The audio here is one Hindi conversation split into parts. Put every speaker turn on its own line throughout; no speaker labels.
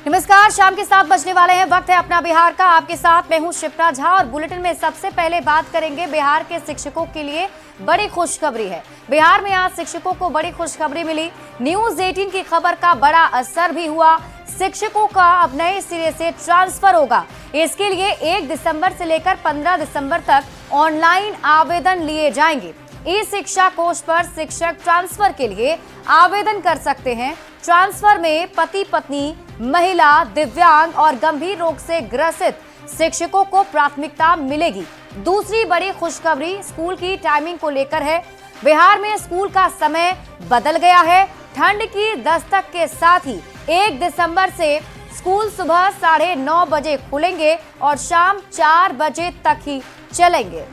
नमस्कार, शाम के 7 बजने वाले हैं। वक्त है अपना बिहार का। आपके साथ मैं हूं शिप्रा झा और बुलेटिन में सबसे पहले बात करेंगे बिहार के शिक्षकों के लिए बड़ी खुशखबरी है। बिहार में आज शिक्षकों को बड़ी खुशखबरी मिली। न्यूज 18 की खबर का बड़ा असर भी हुआ। शिक्षकों का अब नए सिरे से ट्रांसफर होगा। इसके लिए 1 दिसंबर से लेकर 15 दिसंबर तक ऑनलाइन आवेदन लिए जाएंगे। ई शिक्षा कोष पर शिक्षक ट्रांसफर के लिए आवेदन कर सकते हैं। ट्रांसफर में पति पत्नी, महिला, दिव्यांग और गंभीर रोग से ग्रसित शिक्षकों को प्राथमिकता मिलेगी। दूसरी बड़ी खुशखबरी स्कूल की टाइमिंग को लेकर है। बिहार में स्कूल का समय बदल गया है। ठंड की दस्तक के साथ ही 1 दिसंबर से स्कूल सुबह 9:30 बजे खुलेंगे और शाम 4 बजे तक ही चलेंगे।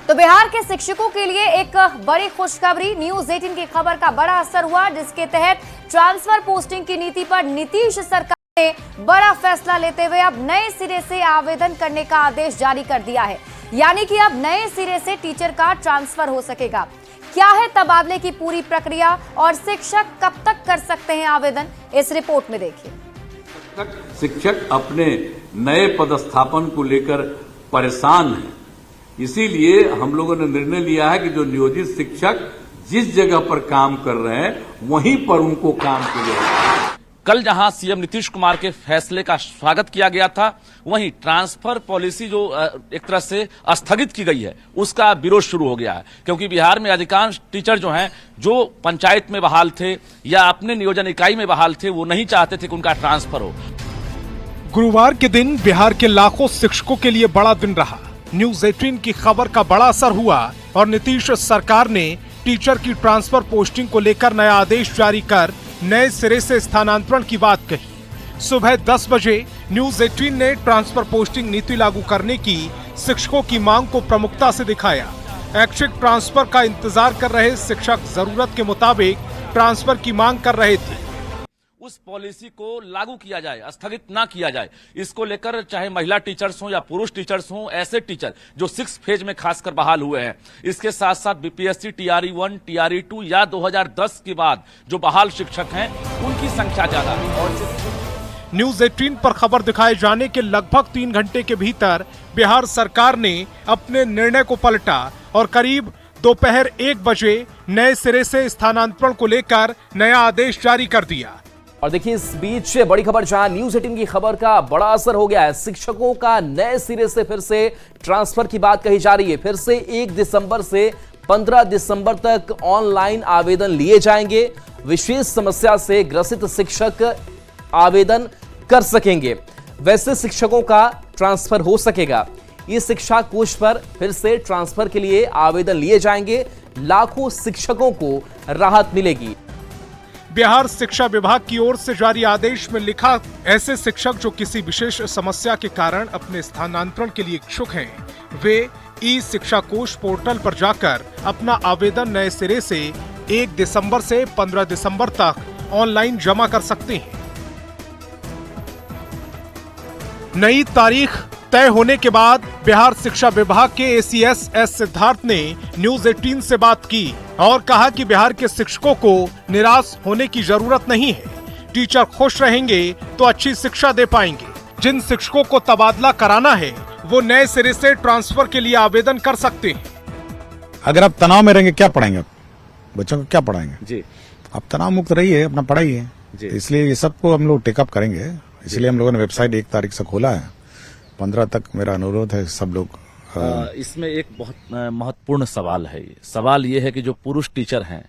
तो बिहार के शिक्षकों के लिए एक बड़ी खुशखबरी। न्यूज 18 की खबर का बड़ा असर हुआ, जिसके तहत ट्रांसफर पोस्टिंग की नीति पर नीतीश सरकार ने बड़ा फैसला लेते हुए अब नए सिरे से आवेदन करने का आदेश जारी कर दिया है। यानी कि अब नए सिरे से टीचर का ट्रांसफर हो सकेगा। क्या है तबादले की पूरी प्रक्रिया और शिक्षक कब तक कर सकते हैं आवेदन, इस रिपोर्ट में देखिए।
शिक्षक अपने नए पदस्थापन को लेकर परेशान हैं, इसीलिए हम लोगों ने निर्णय लिया है कि जो नियोजित शिक्षक जिस जगह पर काम कर रहे हैं वहीं पर उनको काम के लिए।
कल जहां सीएम नीतीश कुमार के फैसले का स्वागत किया गया था, वहीं ट्रांसफर पॉलिसी जो एक तरह से स्थगित की गई है उसका विरोध शुरू हो गया है। क्योंकि बिहार में अधिकांश टीचर जो हैं, जो पंचायत में बहाल थे या अपने नियोजन इकाई में बहाल थे, वो नहीं चाहते थे कि उनका ट्रांसफर हो।
गुरुवार के दिन बिहार के लाखों शिक्षकों के लिए बड़ा दिन रहा। न्यूज 18 की खबर का बड़ा असर हुआ और नीतीश सरकार ने टीचर की ट्रांसफर पोस्टिंग को लेकर नया आदेश जारी कर नए सिरे से स्थानांतरण की बात कही। सुबह 10 बजे न्यूज 18 ने ट्रांसफर पोस्टिंग नीति लागू करने की शिक्षकों की मांग को प्रमुखता से दिखाया। ऐच्छिक ट्रांसफर का इंतजार कर रहे शिक्षक जरूरत के मुताबिक ट्रांसफर की मांग कर रहे थे।
उस पॉलिसी को लागू किया जाए, स्थगित ना किया जाए। इसको लेकर चाहे महिला टीचर्स हों या पुरुष टीचर्स हों, ऐसे टीचर जो 6 फेज में खासकर बहाल हुए हैं, इसके साथ साथ बीपीएससी TRE 1, TRE 2 या 2010 के बाद जो बहाल शिक्षक हैं, उनकी संख्या ज्यादा है।
न्यूज 18 पर खबर दिखाए जाने के लगभग 3 घंटे के भीतर बिहार सरकार ने अपने निर्णय को पलटा और करीब दोपहर 1 बजे नए सिरे से स्थानांतरण को लेकर नया आदेश जारी कर दिया।
और देखिए, इस बीच बड़ी खबर जहां न्यूज 18 की खबर का बड़ा असर हो गया है। शिक्षकों का नए सिरे से फिर से ट्रांसफर की बात कही जा रही है। फिर से 1 दिसंबर से 15 दिसंबर तक ऑनलाइन आवेदन लिए जाएंगे। विशेष समस्या से ग्रसित शिक्षक आवेदन कर सकेंगे। वैसे शिक्षकों का ट्रांसफर हो सकेगा। इस शिक्षा कोष पर फिर से ट्रांसफर के लिए आवेदन लिए जाएंगे। लाखों शिक्षकों को राहत मिलेगी।
बिहार शिक्षा विभाग की ओर से जारी आदेश में लिखा, ऐसे शिक्षक जो किसी विशेष समस्या के कारण अपने स्थानांतरण के लिए इच्छुक हैं, वे ई शिक्षा कोष पोर्टल पर जाकर अपना आवेदन नए सिरे से 1 दिसंबर से 15 दिसंबर तक ऑनलाइन जमा कर सकते हैं। नई तारीख तय होने के बाद बिहार शिक्षा विभाग के ACS S सिद्धार्थ ने न्यूज 18 से बात की और कहा कि बिहार के शिक्षकों को निराश होने की जरूरत नहीं है। टीचर खुश रहेंगे तो अच्छी शिक्षा दे पाएंगे। जिन शिक्षकों को तबादला कराना है वो नए सिरे से ट्रांसफर के लिए आवेदन कर सकते हैं।
अगर आप तनाव में रहेंगे क्या पढ़ाएंगे, बच्चों को क्या पढ़ाएंगे जी? आप तनाव मुक्त रहिए, अपना पढ़ाइए। इसलिए ये सबको हम लोग टेकअप करेंगे। इसलिए हम लोगों ने वेबसाइट 1 तारीख से खोला है। 15 तक मेरा अनुरोध है सब लोग।
इसमें एक बहुत महत्वपूर्ण सवाल है। सवाल ये है कि जो पुरुष टीचर हैं,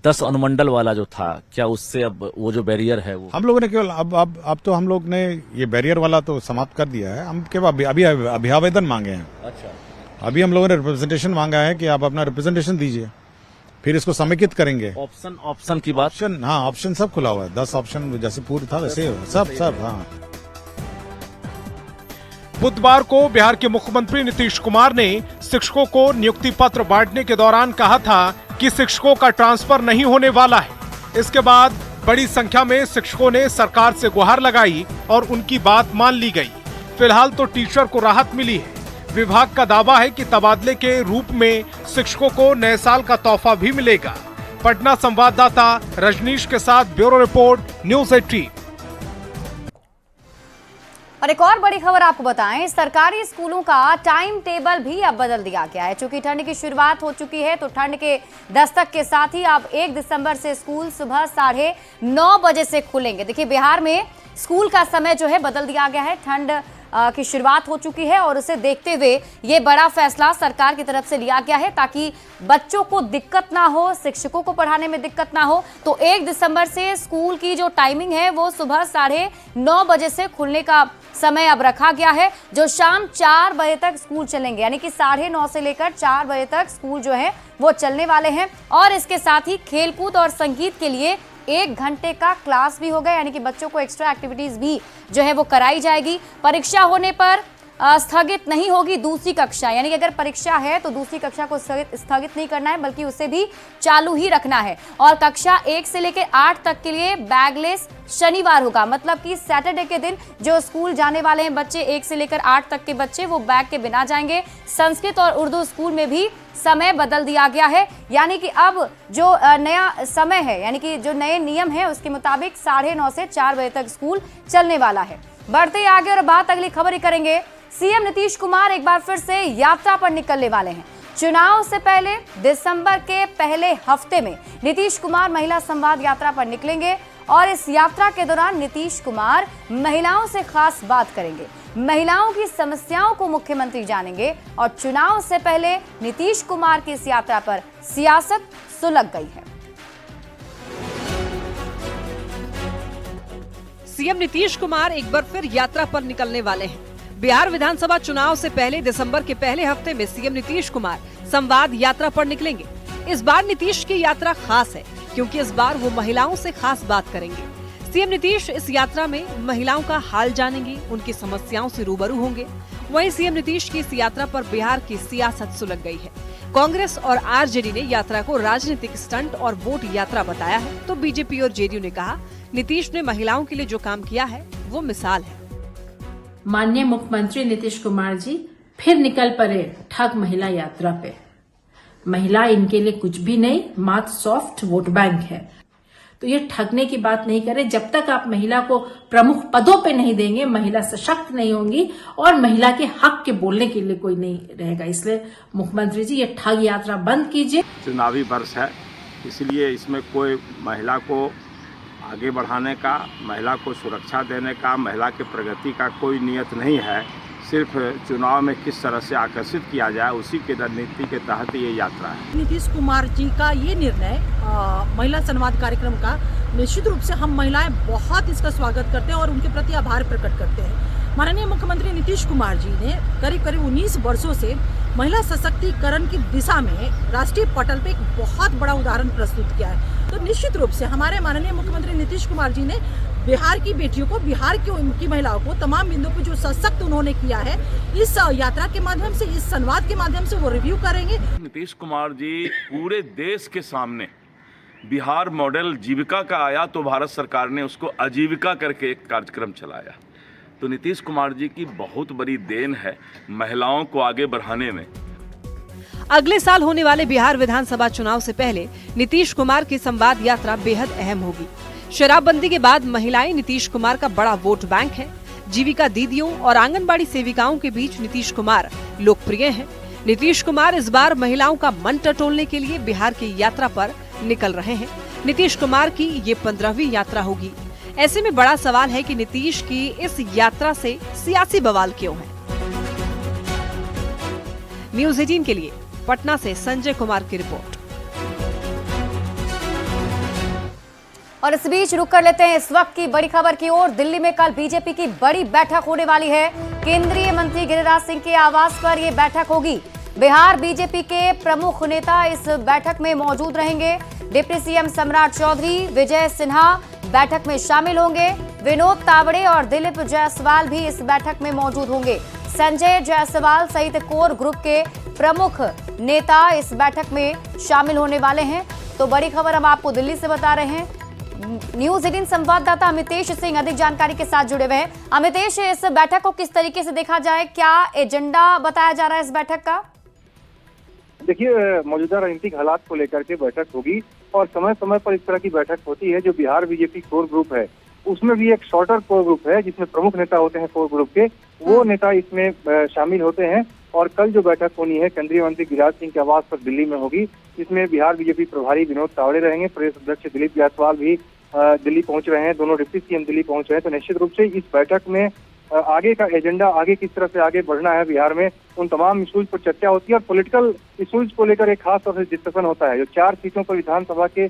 10 अनुमंडल वाला जो था, क्या उससे अब वो जो बैरियर है वो
हम लोगों ने केवल अब तो हम लोग ने ये बैरियर वाला तो समाप्त कर दिया है। हम केवल अभी अभिआवेदन मांगे हैं। अच्छा, अभी हम लोगों ने रिप्रेजेंटेशन मांगा है कि आप अपना रिप्रेजेंटेशन दीजिए, फिर इसको समेकित करेंगे।
ऑप्शन की बात,
हाँ, ऑप्शन सब खुला हुआ है। 10 ऑप्शन जैसे पूर्व था वैसे सब। हाँ,
बुधवार को बिहार के मुख्यमंत्री नीतीश कुमार ने शिक्षकों को नियुक्ति पत्र बांटने के दौरान कहा था कि शिक्षकों का ट्रांसफर नहीं होने वाला है। इसके बाद बड़ी संख्या में शिक्षकों ने सरकार से गुहार लगाई और उनकी बात मान ली गई। फिलहाल तो टीचर को राहत मिली है। विभाग का दावा है कि तबादले के रूप में शिक्षकों को नए साल का तोहफा भी मिलेगा। पटना संवाददाता रजनीश के साथ ब्यूरो रिपोर्ट न्यूज 18।
और एक और बड़ी खबर आपको बताएं, सरकारी स्कूलों का टाइम टेबल भी अब बदल दिया गया है। चूंकि ठंड की शुरुआत हो चुकी है तो ठंड के दस्तक के साथ ही अब 1 दिसंबर से स्कूल सुबह 9:30 बजे से खुलेंगे। देखिए, बिहार में स्कूल का समय जो है बदल दिया गया है। ठंड की शुरुआत हो चुकी है और उसे देखते हुए ये बड़ा फैसला सरकार की तरफ से लिया गया है ताकि बच्चों को दिक्कत ना हो, शिक्षकों को पढ़ाने में दिक्कत ना हो। तो 1 दिसंबर से स्कूल की जो टाइमिंग है वो सुबह 9:30 बजे से खुलने का समय अब रखा गया है, जो शाम 4 बजे तक स्कूल चलेंगे। यानी कि 9:30 से लेकर 4 बजे तक स्कूल जो है वो चलने वाले हैं। और इसके साथ ही खेलकूद और संगीत के लिए 1 घंटे का क्लास भी होगा, यानी कि बच्चों को एक्स्ट्रा एक्टिविटीज भी जो है वो कराई जाएगी। परीक्षा होने पर स्थगित नहीं होगी दूसरी कक्षा, यानी कि अगर परीक्षा है तो दूसरी कक्षा को स्थगित नहीं करना है बल्कि उसे भी चालू ही रखना है। और कक्षा 1 से लेकर 8 तक के लिए बैगलेस शनिवार होगा, मतलब कि सैटरडे के दिन जो स्कूल जाने वाले हैं बच्चे 1 से लेकर 8 तक के बच्चे वो बैग के बिना जाएंगे। संस्कृत और उर्दू स्कूल में भी समय बदल दिया गया है, यानी कि अब जो नया समय है, यानी कि जो नए नियम है उसके मुताबिक 9:30 से 4 बजे तक स्कूल चलने वाला है। बढ़ते ही आगे और बात अगली खबर ही करेंगे। सीएम नीतीश कुमार एक बार फिर से यात्रा पर निकलने वाले हैं। चुनाव से पहले दिसंबर के पहले हफ्ते में नीतीश कुमार महिला संवाद यात्रा पर निकलेंगे और इस यात्रा के दौरान नीतीश कुमार महिलाओं से खास बात करेंगे। महिलाओं की समस्याओं को मुख्यमंत्री जानेंगे और चुनाव से पहले नीतीश कुमार की इस यात्रा पर सियासत सुलग गई है।
सीएम नीतीश कुमार एक बार फिर यात्रा पर निकलने वाले हैं। बिहार विधानसभा चुनाव से पहले दिसंबर के पहले हफ्ते में सीएम नीतीश कुमार संवाद यात्रा पर निकलेंगे। इस बार नीतीश की यात्रा खास है क्योंकि इस बार वो महिलाओं से खास बात करेंगे। सीएम नीतीश इस यात्रा में महिलाओं का हाल जानेंगे, उनकी समस्याओं से रूबरू होंगे। वहीं सीएम नीतीश की इस यात्रा पर बिहार की सियासत सुलग गई है। कांग्रेस और आरजेडी ने यात्रा को राजनीतिक स्टंट और वोट यात्रा बताया है, तो बीजेपी और जेडीयू ने कहा नीतीश ने महिलाओं के लिए जो काम किया है वो मिसाल है।
माननीय मुख्यमंत्री नीतीश कुमार जी फिर निकल पड़े ठग महिला यात्रा पे। महिला इनके लिए कुछ भी नहीं, मात्र सॉफ्ट वोट बैंक है। तो ये ठगने की बात नहीं करें। जब तक आप महिला को प्रमुख पदों पे नहीं देंगे, महिला सशक्त नहीं होंगी और महिला के हक के बोलने के लिए कोई नहीं रहेगा। इसलिए मुख्यमंत्री जी ये ठग यात्रा बंद कीजिए।
चुनावी वर्ष है, इसलिए इसमें कोई महिला को आगे बढ़ाने का, महिला को सुरक्षा देने का, महिला की प्रगति का कोई नियत नहीं है। सिर्फ चुनाव में किस तरह से आकर्षित किया जाए उसी की रणनीति के तहत ये यात्रा है।
नीतीश कुमार जी का ये निर्णय महिला संवाद कार्यक्रम का, निश्चित रूप से हम महिलाएं बहुत इसका स्वागत करते हैं और उनके प्रति आभार प्रकट करते हैं। माननीय मुख्यमंत्री नीतीश कुमार जी ने करीब 19 वर्षों से महिला सशक्तिकरण की दिशा में राष्ट्रीय पटल पे एक बहुत बड़ा उदाहरण प्रस्तुत किया है। तो निश्चित रूप से हमारे माननीय मुख्यमंत्री नीतीश कुमार जी ने बिहार की बेटियों को, बिहार की उनकी महिलाओं को तमाम बिंदुओं पर जो सशक्त उन्होंने किया है, इस यात्रा के माध्यम से, इस संवाद के माध्यम से वो रिव्यू करेंगे।
नीतीश कुमार जी पूरे देश के सामने बिहार मॉडल जीविका का आया तो भारत सरकार ने उसको आजीविका करके एक कार्यक्रम चलाया। तो नीतीश कुमार जी की बहुत बड़ी देन है महिलाओं को आगे बढ़ाने में।
अगले साल होने वाले बिहार विधानसभा चुनाव से पहले नीतीश कुमार की संवाद यात्रा बेहद अहम होगी। शराबबंदी के बाद महिलाएं नीतीश कुमार का बड़ा वोट बैंक है। जीविका दीदियों और आंगनबाड़ी सेविकाओं के बीच नीतीश कुमार लोकप्रिय हैं। नीतीश कुमार इस बार महिलाओं का मन टटोलने के लिए बिहार की यात्रा पर निकल रहे हैं। नीतीश कुमार की ये 15वीं यात्रा होगी। ऐसे में बड़ा सवाल है कि नीतीश की इस यात्रा से सियासी बवाल क्यों है। न्यूज 18 के लिए पटना से संजय कुमार की रिपोर्ट।
और इस बीच रुक कर लेते हैं इस वक्त की बड़ी खबर की ओर। दिल्ली में कल बीजेपी की बड़ी बैठक होने वाली है। केंद्रीय मंत्री गिरिराज सिंह के आवास पर यह बैठक होगी। बिहार बीजेपी के प्रमुख नेता इस बैठक में मौजूद रहेंगे। डिप्टी सीएम सम्राट चौधरी, विजय सिन्हा बैठक में शामिल होंगे। विनोद तावड़े और दिलीप जायसवाल भी इस बैठक में मौजूद होंगे। संजय जायसवाल सहित कोर ग्रुप के प्रमुख नेता इस बैठक में शामिल होने वाले हैं। तो बड़ी खबर हम आपको दिल्ली से बता रहे हैं। न्यूज 18 संवाददाता अमितेश सिंह अधिक जानकारी के साथ जुड़े हुए हैं। अमितेश, इस बैठक को किस तरीके से देखा जाए, क्या एजेंडा बताया जा रहा है इस बैठक का?
देखिए, मौजूदा राजनीतिक हालात को लेकर के बैठक होगी और समय समय पर इस तरह की बैठक होती है। जो बिहार बीजेपी कोर ग्रुप है उसमें भी एक शॉर्टर कोर ग्रुप है जिसमें प्रमुख नेता होते हैं कोर ग्रुप के, वो नेता इसमें शामिल होते हैं। और कल जो बैठक होनी है केंद्रीय मंत्री गिरिराज सिंह के आवास पर दिल्ली में होगी, जिसमें बिहार बीजेपी प्रभारी विनोद तावड़े रहेंगे, प्रदेश अध्यक्ष दिलीप जायसवाल भी दिल्ली पहुंच रहे हैं, दोनों डिप्टी सीएम दिल्ली पहुंच रहे हैं। तो निश्चित रूप से इस बैठक में आगे का एजेंडा, आगे किस तरह से आगे बढ़ना है बिहार में, उन तमाम इशूज पर चर्चा होती है। और पॉलिटिकल इशूज को लेकर एक खास तौर से डिस्कशन होता है। जो 4 सीटों पर विधानसभा के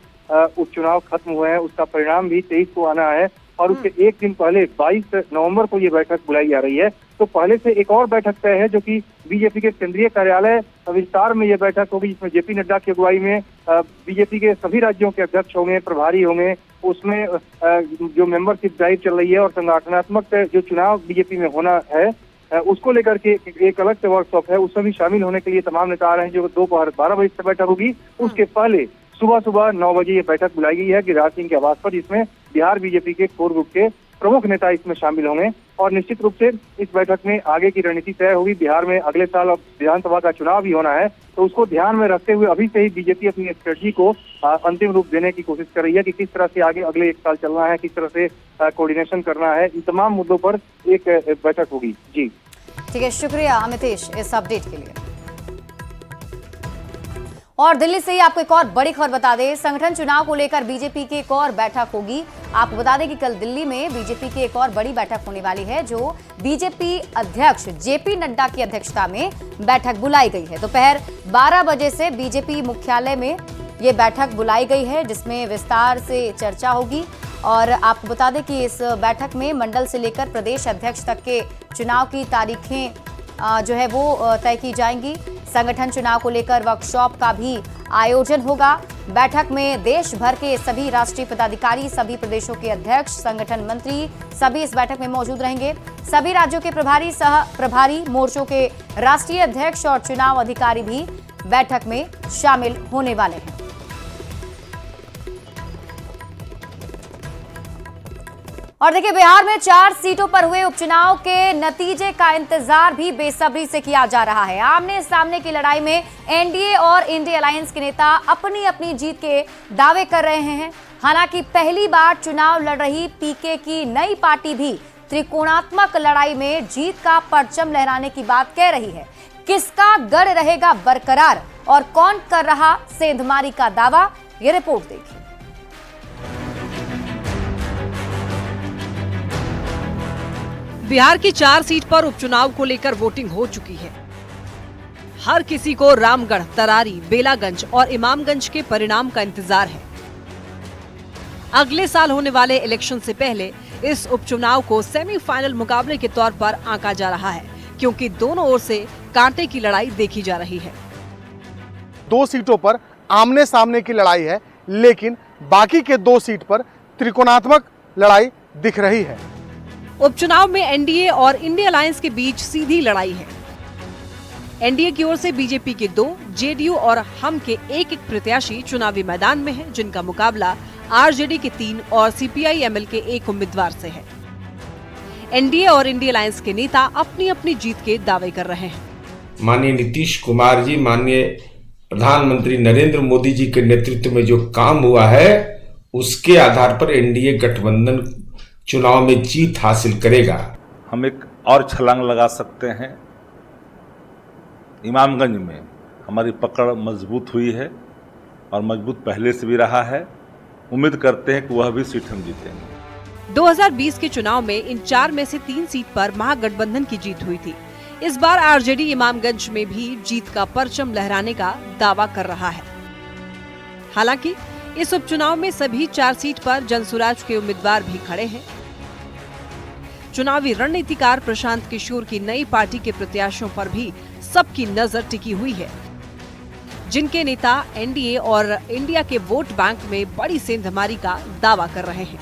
उपचुनाव खत्म हुए हैं उसका परिणाम भी 23 को आना है और उसके एक दिन पहले 22 नवंबर को ये बैठक बुलाई जा रही है। तो पहले से एक और बैठक तय है जो कि बीजेपी के केंद्रीय कार्यालय विस्तार में ये बैठक होगी, जिसमें जेपी नड्डा की अगुवाई में बीजेपी के सभी राज्यों के अध्यक्ष होंगे, प्रभारी होंगे। उसमें जो मेंबरशिप ड्राइव चल रही है और संगठनात्मक जो चुनाव बीजेपी में होना है उसको लेकर के एक अलग से वर्कशॉप है, उसमें भी शामिल होने के लिए तमाम नेता आ रहे हैं। जो दोपहर 12 बजे से बैठक होगी, उसके पहले सुबह 9 बजे ये बैठक बुलाई गई है गिरिराज सिंह के आवास पर, जिसमें बिहार बीजेपी के कोर ग्रुप के प्रमुख नेता इसमें शामिल होंगे। और निश्चित रूप से इस बैठक में आगे की रणनीति तय होगी। बिहार में अगले साल अब विधानसभा का चुनाव भी होना है, तो उसको ध्यान में रखते हुए अभी से ही बीजेपी अपनी स्ट्रेटजी को अंतिम रूप देने की कोशिश कर रही है कि किस तरह से आगे अगले 1 साल चलना है, किस तरह से कोऑर्डिनेशन करना है। इन तमाम मुद्दों पर एक बैठक होगी। जी
ठीक है, शुक्रिया अमितेश इस अपडेट के लिए। और दिल्ली से ही आपको एक और बड़ी खबर बता दें, संगठन चुनाव को लेकर बीजेपी की एक और बैठक होगी। आपको बता दें कि कल दिल्ली में बीजेपी की एक और बड़ी बैठक होने वाली है, जो बीजेपी अध्यक्ष जेपी नड्डा की अध्यक्षता में बैठक बुलाई गई है। दोपहर 12 बजे से बीजेपी मुख्यालय में ये बैठक बुलाई गई है, जिसमें विस्तार से चर्चा होगी। और आपको बता दें कि इस बैठक में मंडल से लेकर प्रदेश अध्यक्ष तक के चुनाव की तारीखें जो है वो तय की जाएंगी। संगठन चुनाव को लेकर वर्कशॉप का भी आयोजन होगा। बैठक में देश भर के सभी राष्ट्रीय पदाधिकारी, सभी प्रदेशों के अध्यक्ष, संगठन मंत्री सभी इस बैठक में मौजूद रहेंगे। सभी राज्यों के प्रभारी, सह प्रभारी, मोर्चों के राष्ट्रीय अध्यक्ष और चुनाव अधिकारी भी बैठक में शामिल होने वाले हैं। और देखिए, बिहार में 4 सीटों पर हुए उपचुनाव के नतीजे का इंतजार भी बेसब्री से किया जा रहा है। आमने सामने की लड़ाई में एनडीए और इंडिया अलायंस के नेता अपनी अपनी जीत के दावे कर रहे हैं। हालांकि पहली बार चुनाव लड़ रही पीके की नई पार्टी भी त्रिकोणात्मक लड़ाई में जीत का परचम लहराने की बात कह रही है। किसका गढ़ रहेगा बरकरार और कौन कर रहा सेंधमारी का दावा, ये रिपोर्ट देखिए।
बिहार की 4 सीट पर उपचुनाव को लेकर वोटिंग हो चुकी है। हर किसी को रामगढ़, तरारी, बेलागंज और इमामगंज के परिणाम का इंतजार है। अगले साल होने वाले इलेक्शन से पहले इस उपचुनाव को सेमीफाइनल मुकाबले के तौर पर आंका जा रहा है, क्योंकि दोनों ओर से कांटे की लड़ाई देखी जा रही है।
2 सीटों पर आमने सामने की लड़ाई है, लेकिन बाकी के 2 सीट पर त्रिकोणात्मक लड़ाई दिख रही है।
उपचुनाव में एनडीए और इंडिया अलायंस के बीच सीधी लड़ाई है। एनडीए की ओर से बीजेपी के 2, जेडीयू और हम के एक प्रत्याशी चुनावी मैदान में हैं, जिनका मुकाबला आरजेडी के 3 और सीपीआई-एमएल के 1 उम्मीदवार से है। एनडीए और इंडिया अलायंस के नेता अपनी अपनी जीत के दावे कर रहे हैं।
माननीय नीतीश कुमार जी, माननीय प्रधानमंत्री नरेंद्र मोदी जी के नेतृत्व में जो काम हुआ है, उसके आधार पर एनडीए गठबंधन चुनाव में जीत हासिल करेगा।
हम एक और छलांग लगा सकते हैं। इमामगंज में हमारी पकड़ मजबूत हुई है और मजबूत पहले से भी रहा है। उम्मीद करते हैं कि वह भी सीट हम जीतेंगे।
2020 के चुनाव में इन 4 में से 3 सीट पर महागठबंधन की जीत हुई थी। इस बार आरजेडी इमामगंज में भी जीत का परचम लहराने का दावा कर रहा है। हालांकि इस उपचुनाव में सभी 4 सीट पर जनसुराज के उम्मीदवार भी खड़े हैं। चुनावी रणनीतिकार प्रशांत किशोर की नई पार्टी के प्रत्याशियों पर भी सबकी नजर टिकी हुई है, जिनके नेता एनडीए और इंडिया के वोट बैंक में बड़ी सेंधमारी का दावा कर रहे हैं।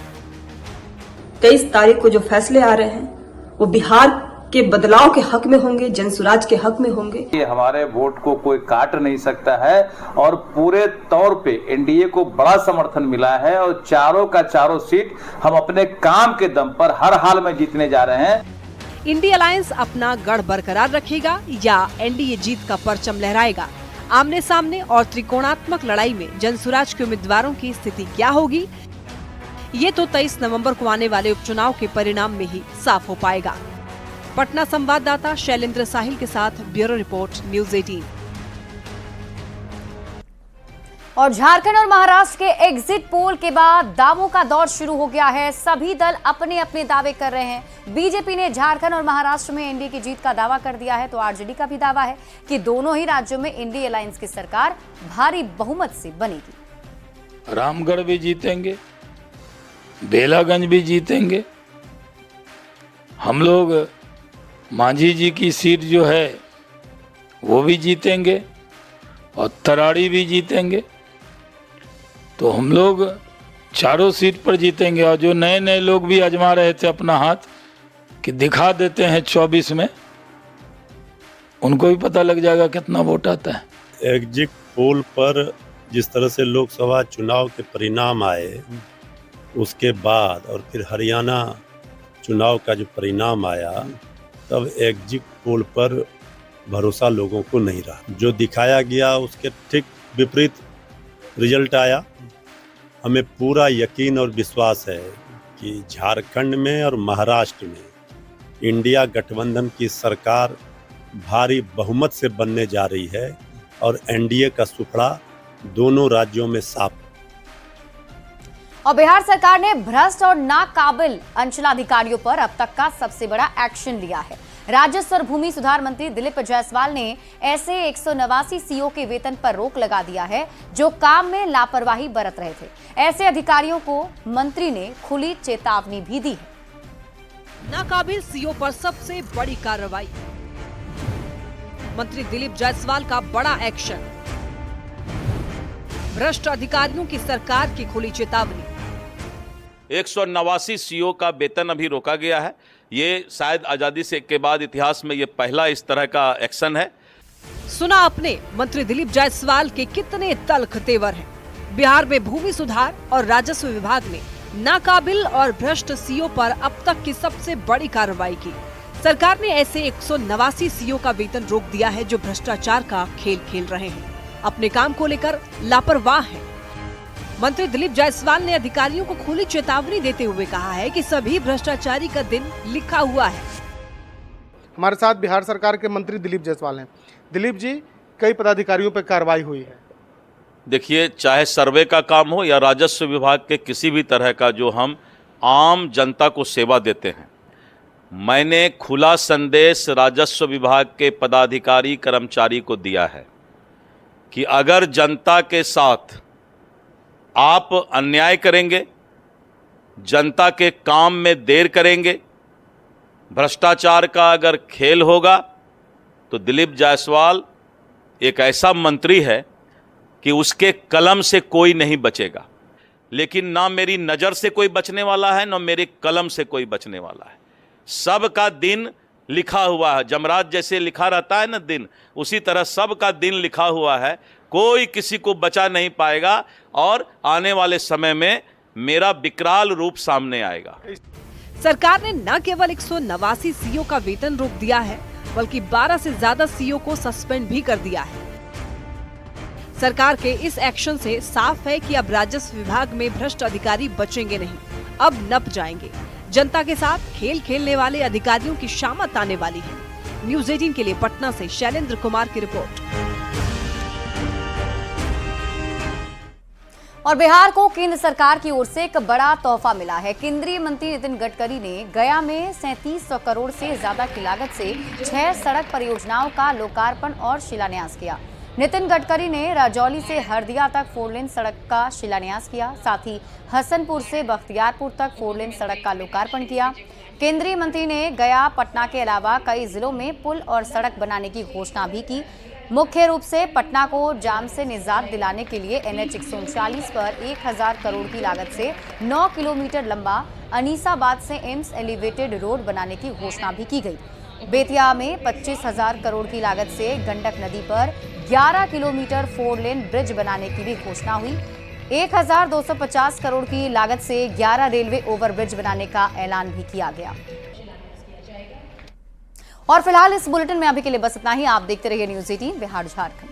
23 तारीख को जो फैसले आ रहे हैं वो बिहार के बदलाव के हक में होंगे, जनसुराज के हक में होंगे।
ये हमारे वोट को कोई काट नहीं सकता है और पूरे तौर पे एनडीए को बड़ा समर्थन मिला है और चारों का चारों सीट हम अपने काम के दम पर हर हाल में जीतने जा रहे हैं।
इंडिया अलायंस अपना गढ़ बरकरार रखेगा या एनडीए जीत का परचम लहराएगा? आमने सामने और त्रिकोणात्मक लड़ाई में जनसुराज के उम्मीदवारों की स्थिति क्या होगी, ये तो 23 नवंबर को आने वाले उपचुनाव के परिणाम में ही साफ हो पाएगा। पटना संवाददाता शैलेंद्र साहिल के साथ ब्यूरो रिपोर्ट, न्यूज़ 18।
और झारखंड और महाराष्ट्र के एग्जिट पोल के बाद दावों का दौर शुरू हो गया है। सभी दल अपने अपने दावे कर रहे हैं। बीजेपी ने झारखंड और महाराष्ट्र में एनडीए की जीत का दावा कर दिया है, तो आरजेडी का भी दावा है कि दोनों ही राज्यों में इंडिया अलायंस की सरकार भारी बहुमत से बनेगी।
रामगढ़ भी जीतेंगे, बेलागंज भी जीतेंगे। हम लोग मांझी जी की सीट जो है वो भी जीतेंगे और तराड़ी भी जीतेंगे। तो हम लोग चारों सीट पर जीतेंगे। और जो नए नए लोग भी आजमा रहे थे अपना हाथ कि दिखा देते हैं 24 में, उनको भी पता लग जाएगा कितना वोट आता है।
एग्जिट पोल पर जिस तरह से लोकसभा चुनाव के परिणाम आए, उसके बाद और फिर हरियाणा चुनाव का जो परिणाम आया, तब एग्जिट पोल पर भरोसा लोगों को नहीं रहा। जो दिखाया गया उसके ठीक विपरीत रिजल्ट आया। हमें पूरा यकीन और विश्वास है कि झारखंड में और महाराष्ट्र में इंडिया गठबंधन की सरकार भारी बहुमत से बनने जा रही है और एनडीए का सुफड़ा दोनों राज्यों में साफ।
और बिहार सरकार ने भ्रष्ट और नाकाबिल अंचलाधिकारियों पर अब तक का सबसे बड़ा एक्शन लिया है। राजस्व और भूमि सुधार मंत्री दिलीप जायसवाल ने ऐसे 189 सीओ के वेतन पर रोक लगा दिया है जो काम में लापरवाही बरत रहे थे। ऐसे अधिकारियों को मंत्री ने खुली चेतावनी भी दी है।
नाकाबिल सीओ पर सबसे बड़ी कार्रवाई, मंत्री दिलीप जायसवाल का बड़ा एक्शन। भ्रष्ट अधिकारियों की सरकार की खुली चेतावनी।
189 सीओ का वेतन अभी रोका गया है। ये शायद आजादी से के बाद इतिहास में ये पहला इस तरह का एक्शन है।
सुना आपने मंत्री दिलीप जायसवाल के कितने तल्ख तेवर हैं। बिहार में भूमि सुधार और राजस्व विभाग ने नाकाबिल और भ्रष्ट सीओ पर अब तक की सबसे बड़ी कार्रवाई की। सरकार ने ऐसे 189 सीओ का वेतन रोक दिया है जो भ्रष्टाचार का खेल खेल रहे हैं, अपने काम को लेकर लापरवाह हैं। मंत्री दिलीप जायसवाल ने अधिकारियों को खुली चेतावनी देते हुए कहा है कि सभी भ्रष्टाचारी का दिन लिखा हुआ है।
हमारे साथ बिहार सरकार के मंत्री दिलीप जायसवाल हैं। दिलीप जी, कई पदाधिकारियों पर कार्रवाई हुई है।
देखिए, चाहे सर्वे का काम हो या राजस्व विभाग के किसी भी तरह का जो हम आम जनता को सेवा देते हैं, मैंने खुला संदेश राजस्व विभाग के पदाधिकारी कर्मचारी को दिया है कि अगर जनता के साथ आप अन्याय करेंगे, जनता के काम में देर करेंगे, भ्रष्टाचार का अगर खेल होगा, तो दिलीप जायसवाल एक ऐसा मंत्री है कि उसके कलम से कोई नहीं बचेगा। लेकिन ना मेरी नज़र से कोई बचने वाला है, ना मेरे कलम से कोई बचने वाला है। सबका दिन लिखा हुआ है। जमरात जैसे लिखा रहता है ना दिन, उसी तरह सबका दिन लिखा हुआ है। कोई किसी को बचा नहीं पाएगा और आने वाले समय में मेरा विकराल रूप सामने आएगा।
सरकार ने न केवल 189 सीओ का वेतन रोक दिया है, बल्कि 12 से ज्यादा सीओ को सस्पेंड भी कर दिया है। सरकार के इस एक्शन से साफ है कि अब राजस्व विभाग में भ्रष्ट अधिकारी बचेंगे नहीं, अब नप जाएंगे। जनता के साथ खेल खेलने वाले अधिकारियों की शामत आने वाली है। न्यूज़ 18 के लिए पटना से शैलेंद्र कुमार की रिपोर्ट।
और बिहार को केंद्र सरकार की ओर से एक बड़ा तोहफा मिला है। केंद्रीय मंत्री नितिन गडकरी ने गया में 3700 करोड़ से ज्यादा की लागत से 6 सड़क परियोजनाओं का लोकार्पण और शिलान्यास किया। नितिन गडकरी ने राजौली से हरदिया तक 4 लेन सड़क का शिलान्यास किया, साथ ही हसनपुर से बख्तियारपुर तक 4 लेन सड़क का लोकार्पण किया। केंद्रीय मंत्री ने गया, पटना के अलावा कई जिलों में पुल और सड़क बनाने की घोषणा भी की। मुख्य रूप से पटना को जाम से निजात दिलाने के लिए NH 139 पर 1000 करोड़ की लागत से 9 किलोमीटर लंबा अनीसाबाद से एम्स एलिवेटेड रोड बनाने की घोषणा भी की गई। बेतिया में 25,000 करोड़ की लागत से गंडक नदी पर 11 किलोमीटर 4 लेन ब्रिज बनाने की भी घोषणा हुई। 1250 करोड़ की लागत से 11 रेलवे ओवरब्रिज बनाने का ऐलान भी किया गया। और फिलहाल इस बुलेटिन में अभी के लिए बस इतना ही। आप देखते रहिए न्यूज़ 18 बिहार झारखंड।